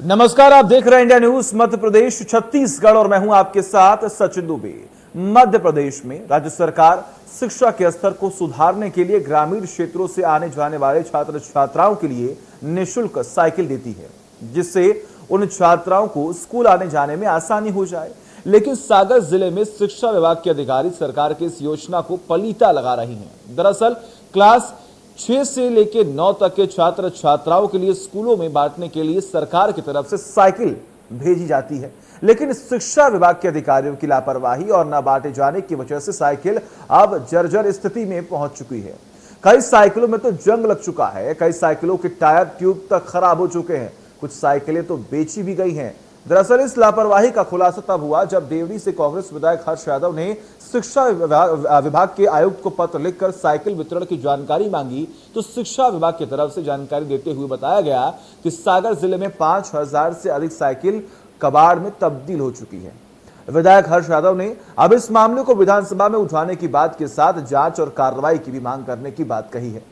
नमस्कार, आप देख रहे हैं इंडिया न्यूज मध्य प्रदेश छत्तीसगढ़ और मैं हूं आपके साथ सचिन दुबे। मध्य प्रदेश में राज्य सरकार शिक्षा के स्तर को सुधारने के लिए ग्रामीण क्षेत्रों से आने जाने वाले छात्र छात्राओं के लिए निःशुल्क साइकिल देती है, जिससे उन छात्राओं को स्कूल आने जाने में आसानी हो जाए। लेकिन सागर जिले में शिक्षा विभाग के अधिकारी सरकार की इस योजना को पलीता लगा रही हैं। दरअसल क्लास 6 से लेकर 9 तक के छात्र छात्राओं के लिए स्कूलों में बांटने के लिए सरकार की तरफ से साइकिल भेजी जाती है, लेकिन शिक्षा विभाग के अधिकारियों की लापरवाही और न बांटे जाने की वजह से साइकिल अब जर्जर स्थिति में पहुंच चुकी है। कई साइकिलों में तो जंग लग चुका है, कई साइकिलों के टायर ट्यूब तक खराब हो चुके हैं, कुछ साइकिलें तो बेची भी गई हैं। दरअसल इस लापरवाही का खुलासा तब हुआ जब देवरी से कांग्रेस विधायक हर्ष यादव ने शिक्षा विभाग के आयुक्त को पत्र लिखकर साइकिल वितरण की जानकारी मांगी, तो शिक्षा विभाग की तरफ से जानकारी देते हुए बताया गया कि सागर जिले में 5000 से अधिक साइकिल कबाड़ में तब्दील हो चुकी है। विधायक हर्ष यादव ने अब इस मामले को विधानसभा में उठाने की बात के साथ जांच और कार्रवाई की भी मांग करने की बात कही है।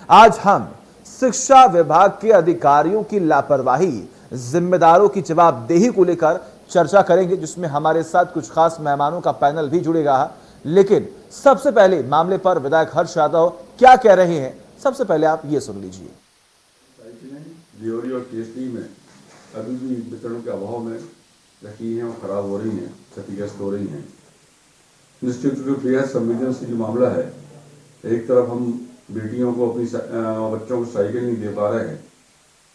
आज हम शिक्षा विभाग के अधिकारियों की लापरवाही, जिम्मेदारों की जवाबदेही को लेकर चर्चा करेंगे, जिसमें हमारे साथ कुछ खास मेहमानों का पैनल भी जुड़ेगा। लेकिन सबसे पहले मामले पर विधायक हर्ष यादव क्या कह रहे हैं, सबसे पहले आप ये सुन लीजिए। साइकिलें देवरी और केसरी में अभी भी वितरण के अभाव में रखी हैं और खराब हो रही हैं, क्षतिग्रस्त हो रही हैं। निश्चित रूप से बेहद संवेदनशील मामला है। एक तरफ हम बेटियों को अपनी बच्चों को साइकिल नहीं दे पा रहे हैं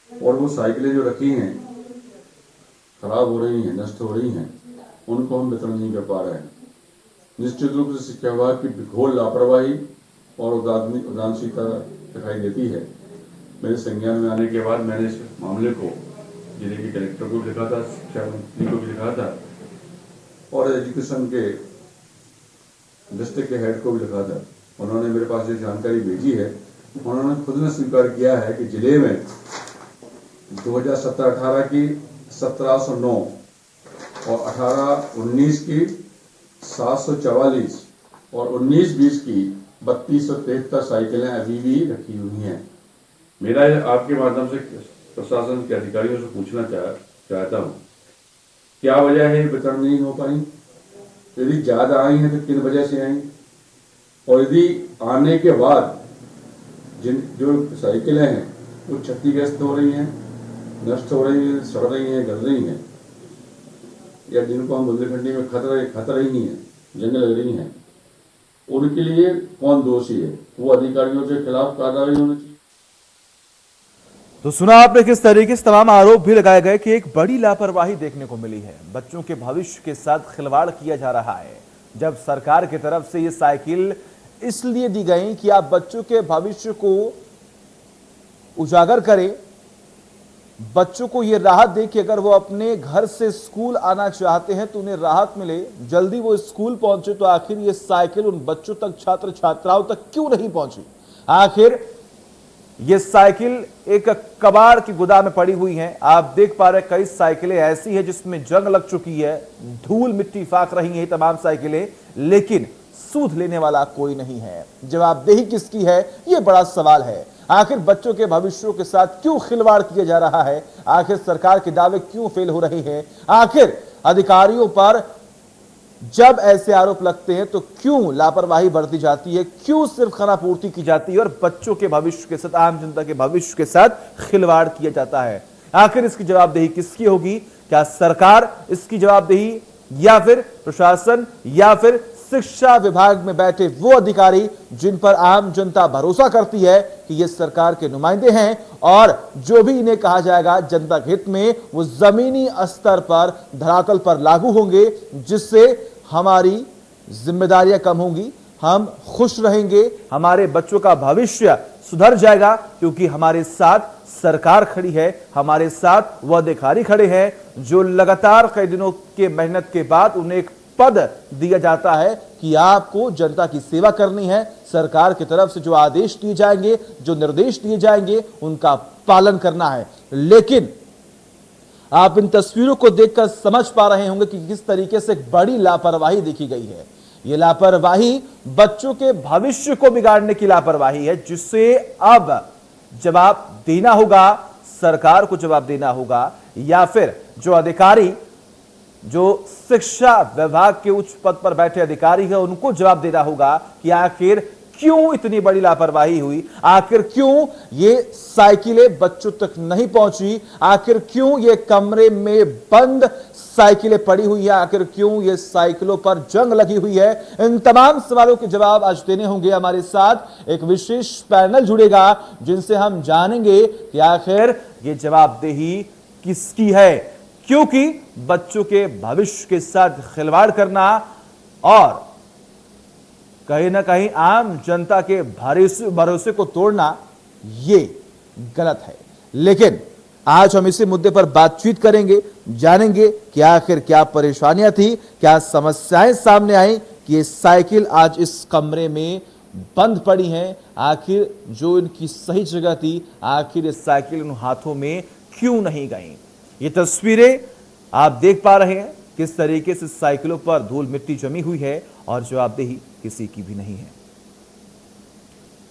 और वो साइकिलें जो रखी हैं खराब हो रही हैं, नष्ट हो रही हैं, उनको हम वितरण नहीं कर पा रहे हैं। निश्चित रूप से शिक्षा विभाग की घोर लापरवाही और उदासीनता दिखाई देती है। मेरे संज्ञान में आने के बाद मैंने इस मामले को जिले के कलेक्टर को भी लिखा था, शिक्षा मंत्री को भी लिखा था और एजुकेशन के डिस्ट्रिक्ट के हेड को भी लिखा था। उन्होंने मेरे पास ये जानकारी भेजी है। उन्होंने खुद ने स्वीकार किया है कि जिले में 2017-18 की 1709 और 18-19 की 744 और 19-20 की 3273 साइकिलें अभी भी रखी हुई हैं। मेरा आपके माध्यम से प्रशासन के अधिकारियों से पूछना चाहता हूँ, क्या वजह है वितरण नहीं हो पाई? यदि ज्यादा आई हैं तो किन वजह से आई, और यदि आने के बाद जो साइकिलें हैं वो क्षतिग्रस्त हो रही हैं, नष्ट हो रही हैं, सड़ रही हैं, गल रही हैं, या जिनको हम बुंदेलखंडी में खतर रही हैं, जंग लग रही हैं, उनके लिए कौन दोषी है? वो अधिकारियों के खिलाफ कार्रवाई होनी चाहिए। तो सुना आपने किस तरीके से तमाम आरोप भी लगाए गए कि एक बड़ी लापरवाही देखने को मिली है, बच्चों के भविष्य के साथ खिलवाड़ किया जा रहा है। जब सरकार की तरफ से ये साइकिल इसलिए दी गई कि आप बच्चों के भविष्य को उजागर करें, बच्चों को ये राहत दे कि अगर वो अपने घर से स्कूल आना चाहते हैं तो उन्हें राहत मिले, जल्दी वो स्कूल पहुंचे, तो आखिर ये साइकिल उन बच्चों तक, छात्र छात्राओं तक क्यों नहीं पहुंची? आखिर ये साइकिल एक कबाड़ की गोदाम में पड़ी हुई हैं। आप देख पा रहे हैं कई साइकिलें ऐसी हैं जिसमें जंग लग चुकी है, धूल मिट्टी फाक रही है तमाम साइकिलें, लेकिन सूद लेने वाला कोई नहीं है। जवाबदेही किसकी है, यह बड़ा सवाल है। आखिर बच्चों के भविष्यों के साथ क्यों खिलवाड़ किया जा रहा है? आखिर सरकार के दावे क्यों फेल हो रहे हैं? आखिर अधिकारियों पर जब ऐसे आरोप लगते हैं तो क्यों लापरवाही बरती जाती है? क्यों सिर्फ खानापूर्ति की जाती है और बच्चों के भविष्य के साथ, आम जनता के भविष्य के साथ खिलवाड़ किया जाता है? आखिर इसकी जवाबदेही किसकी होगी? क्या सरकार इसकी जवाबदेही, या फिर प्रशासन, या फिर शिक्षा विभाग में बैठे वो अधिकारी जिन पर आम जनता भरोसा करती है कि ये सरकार के नुमाइंदे हैं और जो भी इन्हें कहा जाएगा जनता के हित में वो जमीनी स्तर पर, धरातल पर लागू होंगे, जिससे हमारी जिम्मेदारियां कम होंगी, हम खुश रहेंगे, हमारे बच्चों का भविष्य सुधर जाएगा, क्योंकि हमारे साथ सरकार खड़ी है, हमारे साथ वो अधिकारी खड़े हैं जो लगातार कई दिनों के मेहनत के बाद उन्हें एक पद दिया जाता है कि आपको जनता की सेवा करनी है। सरकार की तरफ से जो आदेश दिए जाएंगे, जो निर्देश दिए जाएंगे, उनका पालन करना है। लेकिन आप इन तस्वीरों को देखकर समझ पा रहे होंगे कि किस तरीके से एक बड़ी लापरवाही देखी गई है। ये लापरवाही बच्चों के भविष्य को बिगाड़ने की लापरवाही है, जिससे अब जवाब देना होगा, सरकार को जवाब देना होगा। या फिर जो अधिकारी, जो शिक्षा विभाग के उच्च पद पर बैठे अधिकारी हैं, उनको जवाब देना होगा कि आखिर क्यों इतनी बड़ी लापरवाही हुई, आखिर क्यों ये साइकिलें बच्चों तक नहीं पहुंची, आखिर क्यों ये कमरे में बंद साइकिलें पड़ी हुई है, आखिर क्यों ये साइकिलों पर जंग लगी हुई है। इन तमाम सवालों के जवाब आज देने होंगे। हमारे साथ एक विशेष पैनल जुड़ेगा जिनसे हम जानेंगे कि आखिर ये जवाबदेही किसकी है, क्योंकि बच्चों के भविष्य के साथ खिलवाड़ करना और कहीं ना कहीं आम जनता के भरोसे को तोड़ना ये गलत है। लेकिन आज हम इसी मुद्दे पर बातचीत करेंगे, जानेंगे कि आखिर क्या परेशानियां थी, क्या समस्याएं सामने आई कि ये साइकिल आज इस कमरे में बंद पड़ी हैं, आखिर जो इनकी सही जगह थी, आखिर ये साइकिल उन हाथों में क्यों नहीं गई। ये तस्वीरें आप देख पा रहे हैं किस तरीके से साइकिलों पर धूल मिट्टी जमी हुई है और जवाबदेही किसी की भी नहीं है।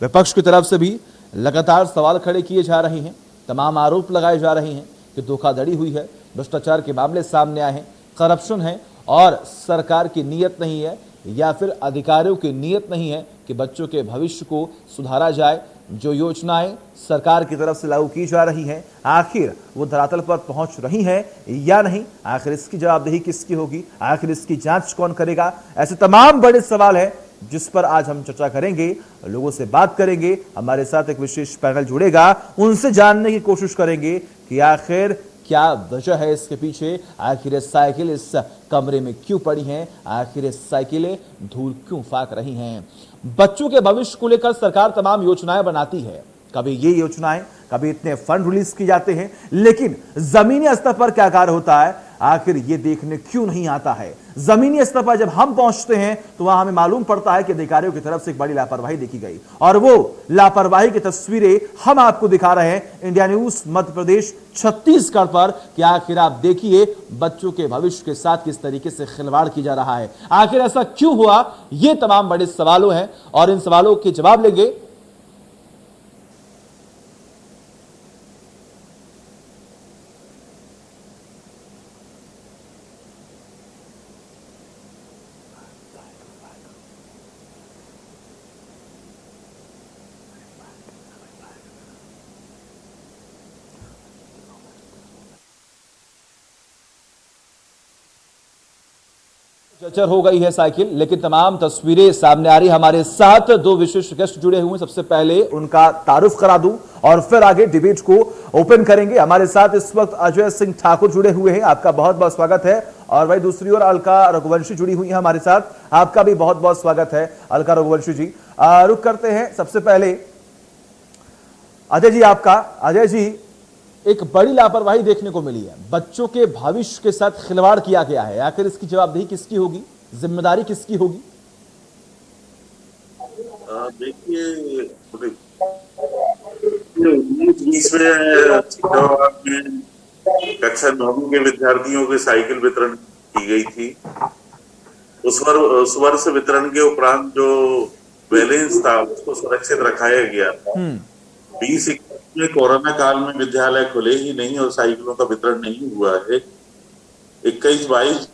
विपक्ष की तरफ से भी लगातार सवाल खड़े किए जा रहे हैं, तमाम आरोप लगाए जा रहे हैं कि धोखाधड़ी हुई है, भ्रष्टाचार के मामले सामने आए हैं, करप्शन है और सरकार की नीयत नहीं है या फिर अधिकारियों की नीयत नहीं है कि बच्चों के भविष्य को सुधारा जाए। जो योजनाएं सरकार की तरफ से लागू की जा रही हैं, आखिर वो धरातल पर पहुंच रही हैं या नहीं, आखिर इसकी जवाबदेही किसकी होगी, आखिर इसकी जांच कौन करेगा। ऐसे तमाम बड़े सवाल हैं जिस पर आज हम चर्चा करेंगे, लोगों से बात करेंगे। हमारे साथ एक विशेष पैनल जुड़ेगा, उनसे जानने की कोशिश करेंगे कि आखिर क्या वजह है इसके पीछे, आखिर ये साइकिल इस कमरे में क्यों पड़ी हैं, आखिर ये साइकिलें धूल क्यों फाक रही हैं। बच्चों के भविष्य को लेकर सरकार तमाम योजनाएं बनाती है, कभी ये योजनाएं, कभी इतने फंड रिलीज किए जाते हैं, लेकिन जमीनी स्तर पर क्या कार्य होता है आखिर ये देखने क्यों नहीं आता है। जमीनी स्तर पर जब हम पहुंचते हैं तो वहां हमें मालूम पड़ता है कि अधिकारियों की तरफ से एक बड़ी लापरवाही देखी गई और वो लापरवाही की तस्वीरें हम आपको दिखा रहे हैं इंडिया न्यूज मध्य प्रदेश छत्तीसगढ़ पर कि आखिर आप देखिए बच्चों के भविष्य के साथ किस तरीके से खिलवाड़ किया जा रहा है। आखिर ऐसा क्यों हुआ, ये तमाम बड़े सवालों हैं और इन सवालों के जवाब लेंगे चर्चा हो गई है साइकिल, लेकिन तमाम तस्वीरें सामने आ रही। हमारे साथ दो विशेष गेस्ट जुड़े हुए हैं, सबसे पहले उनका तारुफ करा दूं और फिर आगे डिबेट को ओपन करेंगे। हमारे साथ इस वक्त अजय सिंह ठाकुर जुड़े हुए हैं, आपका बहुत बहुत स्वागत है। और भाई दूसरी ओर अलका रघुवंशी जुड़ी हुई है हमारे साथ, आपका भी बहुत बहुत स्वागत है अलका रघुवंशी जी। रुक करते हैं सबसे पहले अजय जी आपका। अजय जी, एक बड़ी लापरवाही देखने को मिली है, बच्चों के भविष्य के साथ खिलवाड़ किया गया है, आखिर इसकी जवाबदेही किसकी होगी, जिम्मेदारी किसकी होगी? देखिए 19-20 में कक्षा 9 के विद्यार्थियों के साइकिल वितरण की गई थी। उस वर्ष वितरण के उपरांत जो बैलेंस था उसको सुरक्षित रखाया गया। 2021 में कोरोना काल में विद्यालय खुले ही नहीं और साइकिलों का वितरण नहीं हुआ है। 21-22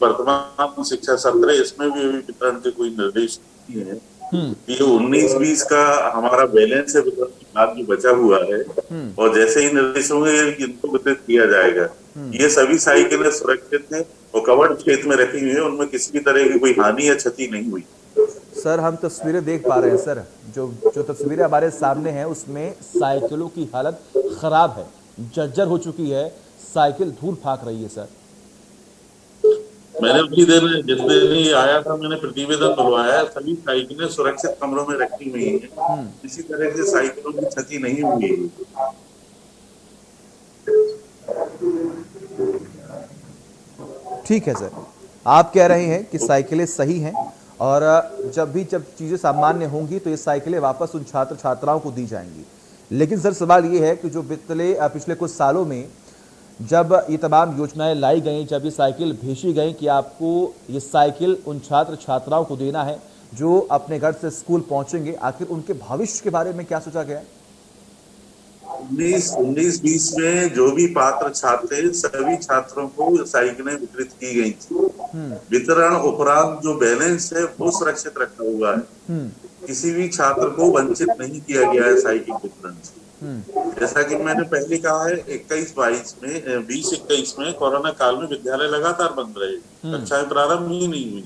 वर्तमान शिक्षा सत्र इसमें भी वितरण के कोई निर्देश नहीं है। ये 19-20 का हमारा बैलेंस है वितरण के बाद जो बचा हुआ है और जैसे ही निर्देश होंगे इनको वितरित किया जाएगा। ये सभी साइकिलें सुरक्षित हैं और कवर्ड क्षेत्र में रखी हुई है, उनमें किसी भी तरह की कोई हानि या क्षति नहीं हुई। सर हम तस्वीरें देख पा रहे हैं सर, जो तस्वीरें हमारे सामने हैं उसमें साइकिलों की हालत खराब है, जर्जर हो चुकी है, साइकिल धूल फाक रही है सर। मैंने उतनी देर में जिस दिन ही आया था मैंने प्रतिवेदन बुलवाया, सभी साइकिलें सुरक्षित कमरों में रखी हुई हैं, किसी तरह से साइकिलों की क्षति नहीं हुई। ठीक है सर, आप कह रहे हैं कि साइकिलें सही हैं और जब चीजें सामान्य होंगी तो ये साइकिलें वापस उन छात्र छात्राओं को दी जाएंगी। लेकिन सर सवाल ये है कि जो पिछले कुछ सालों में जब ये तमाम योजनाएं लाई गई, जब ये साइकिल भेजी गई कि आपको ये साइकिल उन छात्र छात्राओं को देना है जो अपने घर से स्कूल पहुंचेंगे, आखिर उनके भविष्य के बारे में क्या सोचा गया? 19-20 में जो भी पात्र छात्र थे सभी छात्रों को साइकिलें वितरित की गई थी। वितरण उपरांत जो बैलेंस है वो सुरक्षित रखा हुआ है। किसी भी छात्र को वंचित नहीं किया गया है साइकिल वितरण से। जैसा कि मैंने पहले कहा है, 20-21 में कोरोना काल में विद्यालय लगातार बंद रहे, कक्षाएं प्रारंभ ही नहीं हुई,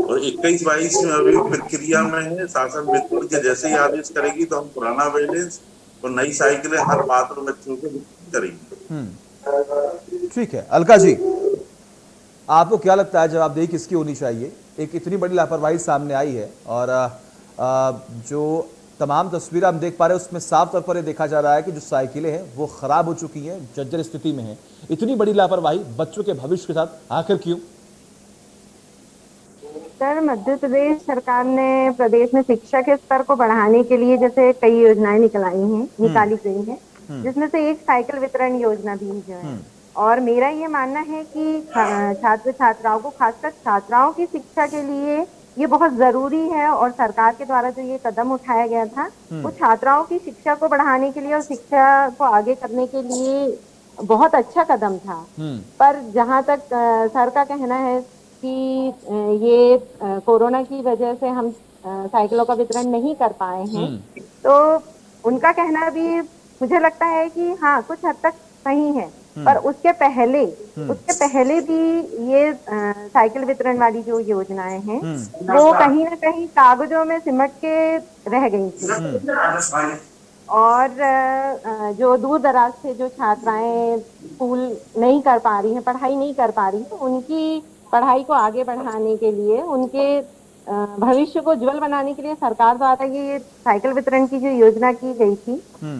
और 21-22 में अभी प्रक्रिया में है। शासन वितरण के जैसे ही आदेश करेगी तो हम पुराना बैलेंस और नई साइकिलें हर पात्र बच्चों को वितरित करेंगे। ठीक है अलका जी, आपको क्या लगता है जवाबदेही किसकी होनी चाहिए? एक इतनी बड़ी लापरवाही सामने आई है और जो तमाम तस्वीरें हम देख पा रहे हैं उसमें साफ तौर पर यह देखा जा रहा है कि जो साइकिलें हैं वो खराब हो चुकी हैं, जर्जर स्थिति में हैं। इतनी बड़ी लापरवाही बच्चों के भविष्य के साथ आखिर क्यों? सर, मध्य प्रदेश सरकार ने प्रदेश में शिक्षा के स्तर को बढ़ाने के लिए जैसे कई योजनाएं निकाली गई हैं, जिसमें से एक साइकिल वितरण योजना भी जो है। और मेरा ये मानना है कि छात्र छात्राओं को, खासकर छात्राओं की शिक्षा के लिए ये बहुत जरूरी है, और सरकार के द्वारा जो ये कदम उठाया गया था वो छात्राओं की शिक्षा को बढ़ाने के लिए और शिक्षा को आगे करने के लिए बहुत अच्छा कदम था। पर जहाँ तक सर का कहना है कि ये कोरोना की वजह से हम साइकिलों का वितरण नहीं कर पाए हैं, तो उनका कहना भी मुझे लगता है कि हाँ कुछ हद तक सही है। पर उसके पहले भी ये साइकिल वितरण वाली जो योजनाएं हैं वो कहीं ना कहीं कागजों में सिमट के रह गई थी। और जो दूर दराज से जो छात्राएं स्कूल नहीं कर पा रही हैं, पढ़ाई नहीं कर पा रही हैं, उनकी पढ़ाई को आगे बढ़ाने के लिए, उनके भविष्य को उज्जवल बनाने के लिए सरकार द्वारा ये साइकिल वितरण की जो योजना की गई थी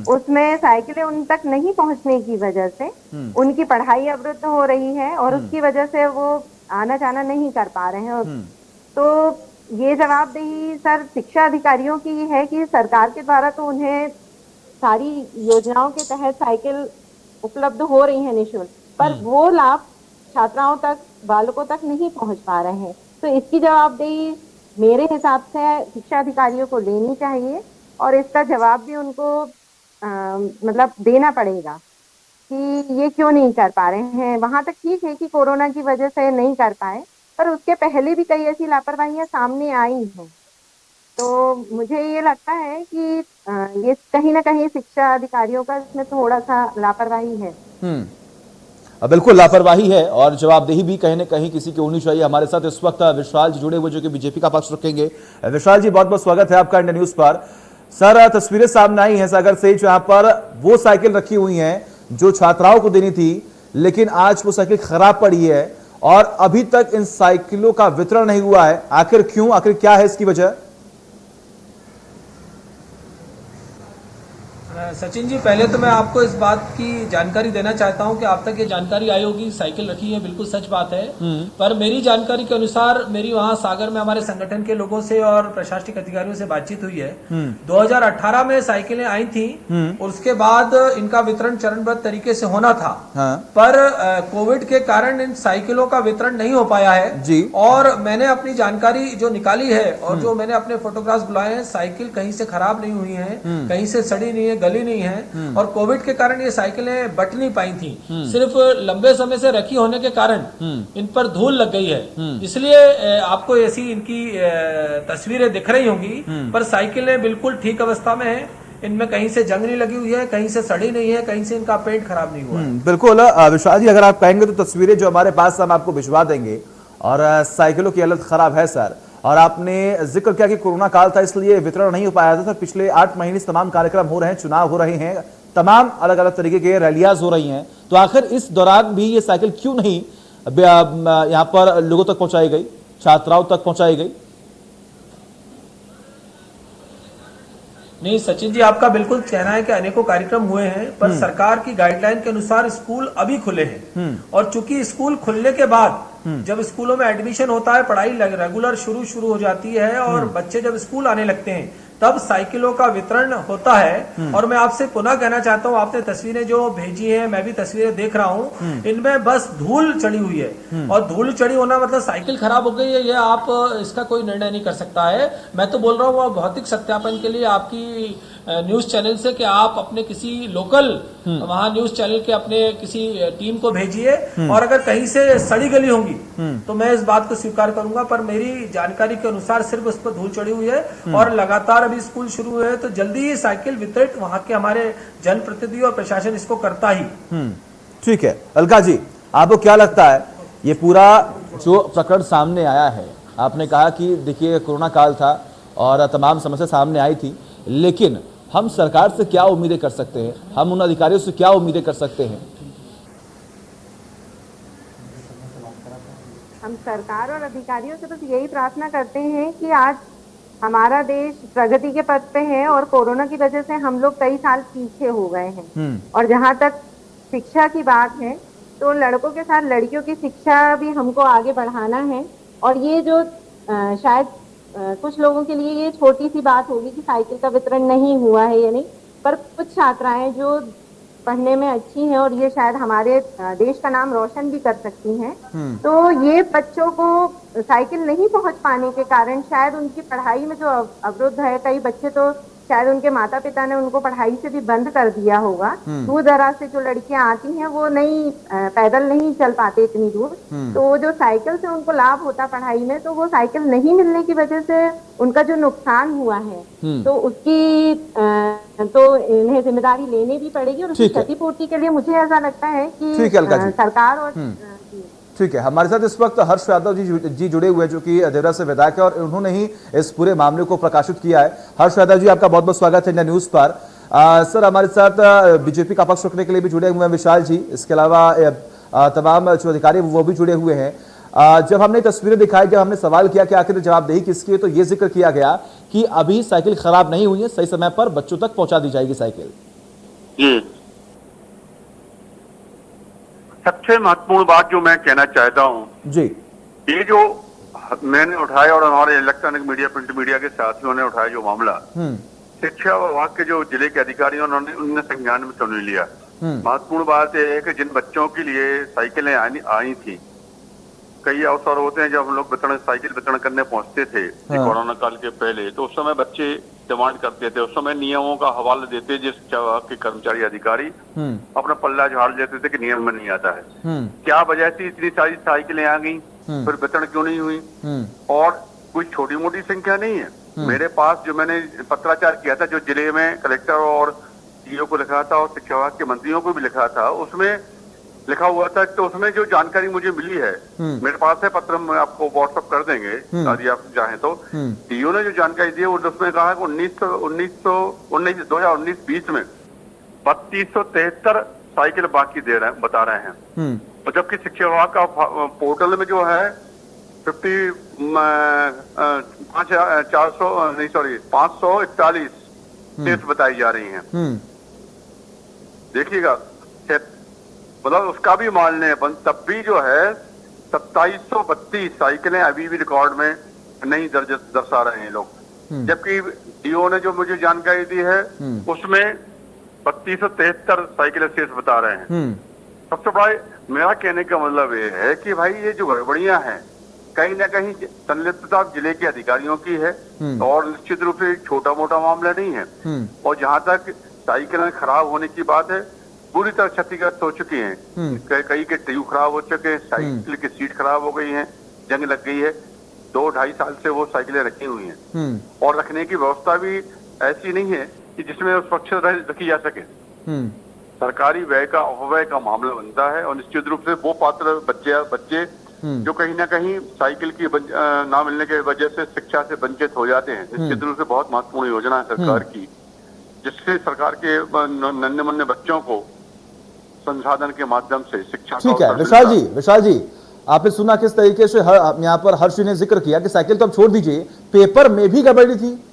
उसमें साइकिलें उन तक नहीं पहुंचने की वजह से उनकी पढ़ाई अवरुद्ध हो रही है और उसकी वजह से वो आना जाना नहीं कर पा रहे हैं। तो ये जवाबदेही सर शिक्षा अधिकारियों की है कि सरकार के द्वारा तो उन्हें सारी योजनाओं के तहत साइकिल उपलब्ध हो रही है निःशुल्क, पर वो लाभ छात्राओं तक, बालकों तक नहीं पहुंच पा रहे हैं। तो इसकी जवाबदेही मेरे हिसाब से शिक्षा अधिकारियों को लेनी चाहिए और इसका जवाब भी उनको मतलब देना पड़ेगा कि ये क्यों नहीं कर पा रहे हैं। वहां तक ठीक है कि कोरोना की वजह से नहीं कर पाए, पर उसके पहले भी कई ऐसी लापरवाहियां सामने आई हैं। तो मुझे ये लगता है कि ये कहीं ना कहीं शिक्षा अधिकारियों का इसमें थोड़ा सा लापरवाही है। बिल्कुल लापरवाही है और जवाबदेही भी कहीं न कहीं किसी की होनी चाहिए। हमारे साथ इस वक्त विशाल जी जुड़े हुए जो कि बीजेपी का पक्ष रखेंगे। विशाल जी, बहुत बहुत स्वागत है आपका इंडिया न्यूज पर। सर, तस्वीरें सामने आई हैं सागर से जहां पर वो साइकिल रखी हुई हैं जो छात्राओं को देनी थी, लेकिन आज वो साइकिल खराब पड़ी है और अभी तक इन साइकिलों का वितरण नहीं हुआ है। आखिर क्यों, आखिर क्या है इसकी वजह? सचिन जी, पहले तो मैं आपको इस बात की जानकारी देना चाहता हूं कि आप तक ये जानकारी आई होगी, साइकिल रखी है, बिल्कुल सच बात है। पर मेरी जानकारी के अनुसार मेरी वहां सागर में हमारे संगठन के लोगों से और प्रशासनिक अधिकारियों से बातचीत हुई है। 2018 में साइकिलें आई थी और उसके बाद इनका वितरण चरणबद्ध तरीके से होना था। पर कोविड के कारण इन साइकिलों का वितरण नहीं हो पाया है जी। और मैंने अपनी जानकारी जो निकाली है और जो मैंने अपने फोटोग्राफ्स बुलाए हैं, साइकिल कहीं से खराब नहीं हुई है, कहीं से सड़ी नहीं है, गली नहीं है। और कोविड के कारण ये साइकिलें बट नहीं पाई थी, सिर्फ लंबे समय से रखी होने के कारण इन पर धूल लग गई है। इसलिए आपको ऐसी इनकी तस्वीरें दिख रही होंगी, पर साइकिलें बिल्कुल ठीक अवस्था में है। इनमें कहीं से जंग नहीं लगी हुई है, कहीं से सड़ी नहीं है, कहीं से इनका पेंट खराब नहीं हुआ है। बिल्कुल विशाल जी, अगर आप कहेंगे तो तस्वीरें जो हमारे पास हम आपको भिजवा देंगे। और साइकिलों की हालत खराब है सर, और आपने जिक्र किया कि कोरोना काल था इसलिए वितरण नहीं हो पाया था। पिछले 8 महीने से तमाम कार्यक्रम हो रहे हैं, चुनाव हो रहे हैं, तमाम अलग अलग तरीके के रैलियां हो रही हैं, तो आखिर इस दौरान भी ये साइकिल क्यों नहीं यहाँ पर लोगों तक पहुंचाई गई, छात्राओं तक पहुंचाई गई? नहीं सचिन जी, आपका बिल्कुल कहना है कि अनेकों कार्यक्रम हुए हैं, पर सरकार की गाइडलाइन के अनुसार स्कूल अभी खुले हैं। और चूंकि स्कूल खुलने के बाद जब स्कूलों में एडमिशन होता है, पढ़ाई रेगुलर शुरू हो जाती है और बच्चे जब स्कूल आने लगते हैं तब साइकिलों का वितरण होता है। और मैं आपसे पुनः कहना चाहता हूँ, आपने तस्वीरें जो भेजी हैं, मैं भी तस्वीरें देख रहा हूँ, इनमें बस धूल चढ़ी हुई है। और धूल चढ़ी होना मतलब साइकिल खराब हो गई है, ये आप इसका कोई निर्णय नहीं कर सकता है। मैं तो बोल रहा हूँ भौतिक सत्यापन के लिए आपकी न्यूज चैनल से कि आप अपने किसी लोकल वहां न्यूज चैनल के अपने किसी टीम को भेजिए और अगर कहीं से सड़ी गली होंगी तो मैं इस बात को स्वीकार करूंगा, पर मेरी जानकारी के अनुसार सिर्फ उस पर धूल चढ़ी हुई है और लगातार अभी स्कूल शुरू हुए हैं तो जल्दी ही साइकिल वितरित वहां के हमारे जनप्रतिनिधि और प्रशासन इसको करता ही। ठीक है अलका जी, आपको क्या लगता है ये पूरा जो प्रकरण सामने आया है, आपने कहा कि देखिए कोरोना काल था और तमाम समस्या सामने आई थी, लेकिन हम सरकार से क्या उम्मीदें कर सकते हैं, हम उन अधिकारियों से क्या उम्मीदें कर सकते हैं? हम सरकार और अधिकारियों से बस यही प्रार्थना करते हैं कि आज हमारा देश प्रगति के पथ पे है और कोरोना की वजह से हम लोग कई साल पीछे हो गए हैं। और जहाँ तक शिक्षा की बात है तो लड़कों के साथ लड़कियों की शिक्षा भी हमको आगे बढ़ाना है। और ये जो शायद कुछ लोगों के लिए ये छोटी सी बात होगी कि साइकिल का वितरण नहीं हुआ है या नहीं, पर कुछ छात्राएं जो पढ़ने में अच्छी हैं और ये शायद हमारे देश का नाम रोशन भी कर सकती हैं, तो ये बच्चों को साइकिल नहीं पहुंच पाने के कारण शायद उनकी पढ़ाई में जो अवरुद्ध है, कई बच्चे तो शायद उनके माता पिता ने उनको पढ़ाई से भी बंद कर दिया होगा। दूर दराज से जो लड़कियां आती हैं वो नहीं पैदल नहीं चल पाते इतनी दूर, तो जो साइकिल से उनको लाभ होता पढ़ाई में, तो वो साइकिल नहीं मिलने की वजह से उनका जो नुकसान हुआ है तो उसकी तो इन्हें जिम्मेदारी लेनी भी पड़ेगी और उसकी क्षतिपूर्ति के लिए मुझे ऐसा लगता है कि सरकार और ठीक है। हमारे साथ इस वक्त हर्ष यादव जी जुड़े हुए हैं जो कि देवरा से विधायक है और उन्होंने ही इस पूरे मामले को प्रकाशित किया है। हर्ष यादव जी, आपका बहुत बहुत स्वागत है इंडिया न्यूज पर। सर, हमारे साथ बीजेपी का पक्ष रखने के लिए भी जुड़े हुए हैं विशाल जी, इसके अलावा तमाम जो अधिकारी वो भी जुड़े हुए हैं। जब हमने तस्वीरें दिखाई, जब हमने सवाल किया कि आखिर जवाबदेही किसकी है, तो ये जिक्र किया गया कि अभी साइकिल खराब नहीं हुई है, सही समय पर बच्चों तक पहुंचा दी जाएगी साइकिल। सबसे महत्वपूर्ण बात जो मैं कहना चाहता हूं जी, ये जो मैंने उठाया और हमारे इलेक्ट्रॉनिक मीडिया प्रिंट मीडिया के साथियों ने उठाया जो मामला, शिक्षा विभाग के जो जिले के अधिकारियों उन्होंने संज्ञान में तो नहीं लिया। महत्वपूर्ण बात यह है कि जिन बच्चों के लिए साइकिलें आई थी, कई अवसर होते हैं जब हम लोग साइकिल वितरण करने पहुंचते थे कोरोना काल के पहले, तो उस समय बच्चे डिमांड करते थे, उस समय नियमों का हवाला देते, जिस के कर्मचारी अधिकारी अपना पल्ला झाड़ लेते थे कि नियम में नहीं आता है। क्या वजह थी इतनी सारी साइकिलें आ गई, फिर वितरण क्यों नहीं हुई? और कोई छोटी मोटी संख्या नहीं है। मेरे पास जो मैंने पत्राचार किया था, जो जिले में कलेक्टर और सीईओ को लिखा था और शिक्षा विभाग के मंत्रियों को भी लिखा था, उसमें लिखा हुआ था, तो उसमें जो जानकारी मुझे मिली है, मेरे पास है पत्र, हम आपको व्हाट्सएप कर देंगे यदि आप चाहें तो। सीईओ ने जो जानकारी दी है उसमें कहा है कि 2019-20 में 3273 साइकिल बाकी बता रहे हैं। और जबकि शिक्षा विभाग का पोर्टल में जो है 541 टेस्ट बताई जा रही हैं। देखिएगा, मतलब उसका भी मान लें अपन, तब भी जो है 2732 साइकिलें अभी भी रिकॉर्ड में नहीं दर्शा रहे हैं लोग। जबकि डीओ ने जो मुझे जानकारी दी है उसमें 3273 साइकिलें शेष बता रहे हैं। सबसे बड़ा मेरा कहने का मतलब ये है कि भाई ये जो गड़बड़ियां हैं, कहीं ना कहीं संलिप्तता जिले के अधिकारियों की है और निश्चित रूप से छोटा मोटा मामला नहीं है। और जहां तक साइकिलें खराब होने की बात है, पूरी तरह क्षतिग्रस्त हो चुकी हैं। कई के ट्यूब खराब हो चुके हैं, साइकिल की सीट खराब हो गई है, जंग लग गई है। 2-2.5 साल से वो साइकिलें रखी हुई हैं और रखने की व्यवस्था भी ऐसी नहीं है कि जिसमें सुरक्षित रखी जा सके। सरकारी व्यय का अपव्यय का मामला बनता है और निश्चित रूप से वो पात्र बच्चे जो कहीं ना कहीं साइकिल की ना मिलने की वजह से शिक्षा से वंचित हो जाते हैं। निश्चित रूप से बहुत महत्वपूर्ण योजना है सरकार की, जिससे सरकार के नन्हे मुन्ने बच्चों को संसाधन के माध्यम से शिक्षा। ठीक है विशाल जी, आपने सुना किस तरीके से यहाँ पर हर्ष ने जिक्र किया कि साइकिल तो अब छोड़ दीजिए, पेपर में भी गड़बड़ी थी।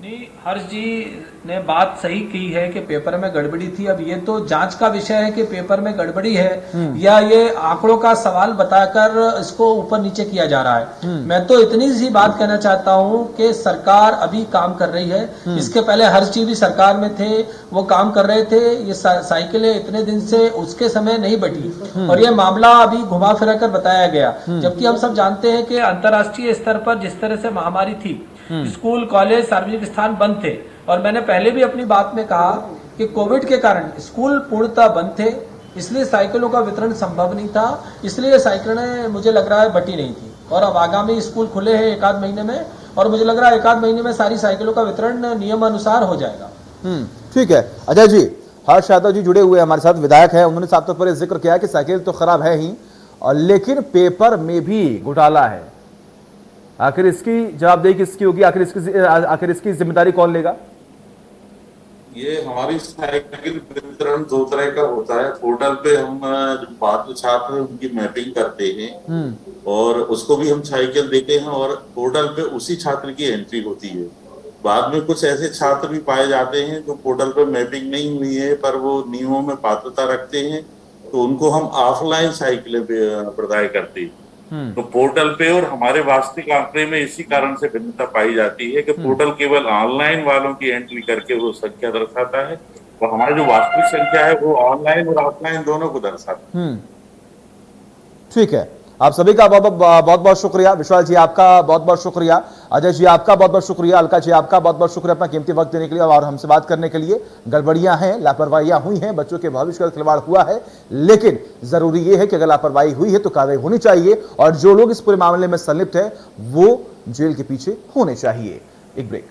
नहीं हर्ष जी, ने बात सही की है कि पेपर में गड़बड़ी थी। अब ये तो जांच का विषय है कि पेपर में गड़बड़ी है या ये आंकड़ों का सवाल बताकर इसको ऊपर नीचे किया जा रहा है। मैं तो इतनी सी बात कहना चाहता हूं कि सरकार अभी काम कर रही है। इसके पहले हर्षजी भी सरकार में थे, वो काम कर रहे थे। ये साइकिलें इतने दिन से उसके समय नहीं बटी और ये मामला अभी घुमा फिरा कर बताया गया, जबकि हम सब जानते हैं कि अंतर्राष्ट्रीय स्तर पर जिस तरह से महामारी थी, स्कूल कॉलेज सार्वजनिक स्थान बंद थे और मैंने पहले भी अपनी बात में कहा कि कोविड के कारण स्कूल पूर्णतः बंद थे, इसलिए साइकिलों का वितरण संभव नहीं था, इसलिए साइकिलें मुझे लग रहा है बटी नहीं थी। और अब आगामी स्कूल खुले हैं 1 आध महीने में और मुझे लग रहा है 1 आध महीने में सारी साइकिलों का वितरण नियम अनुसार हो जाएगा। ठीक है अजय जी, हर्ष यादव जी जुड़े हुए हैं हमारे साथ, विधायक है। उन्होंने साफ तौर पर जिक्र किया कि साइकिल तो खराब है ही और लेकिन पेपर में भी घोटाला है। आखिर इसकी जवाबदेही किसकी होगी? आखिर इसकी जिम्मेदारी कौन लेगा? ये हमारी साइकिल वितरण 2 तरह का होता है। पोर्टल पे हम जो पात्र छात्र हैं उनकी मैपिंग करते हैं और उसको भी हम साइकिल देते हैं और पोर्टल पे उसी छात्र की एंट्री होती है। बाद में कुछ ऐसे छात्र भी पाए जाते हैं जो पोर्टल पे मैपिंग नहीं हुई है पर वो नियमों में पात्रता रखते हैं, तो उनको हम ऑफलाइन साइकिलें प्रदान करते हैं। तो पोर्टल पे और हमारे वास्तविक आंकड़े में इसी कारण से भिन्नता पाई जाती है कि पोर्टल केवल ऑनलाइन वालों की एंट्री करके वो संख्या दर्शाता है और हमारी जो वास्तविक संख्या है वो ऑनलाइन और ऑफलाइन दोनों को दर्शाता है। ठीक है, आप सभी का बहुत बहुत शुक्रिया। विशाल जी आपका बहुत बहुत शुक्रिया, अजय जी आपका बहुत बहुत शुक्रिया, अलका जी आपका बहुत बहुत शुक्रिया अपना कीमती वक्त देने के लिए और हमसे बात करने के लिए। गड़बड़ियां हैं, लापरवाहियां हुई हैं, बच्चों के भविष्य का खिलवाड़ हुआ है, लेकिन जरूरी यह है कि अगर लापरवाही हुई है तो कार्रवाई होनी चाहिए और जो लोग इस पूरे मामले में संलिप्त है वो जेल के पीछे होने चाहिए। एक ब्रेक।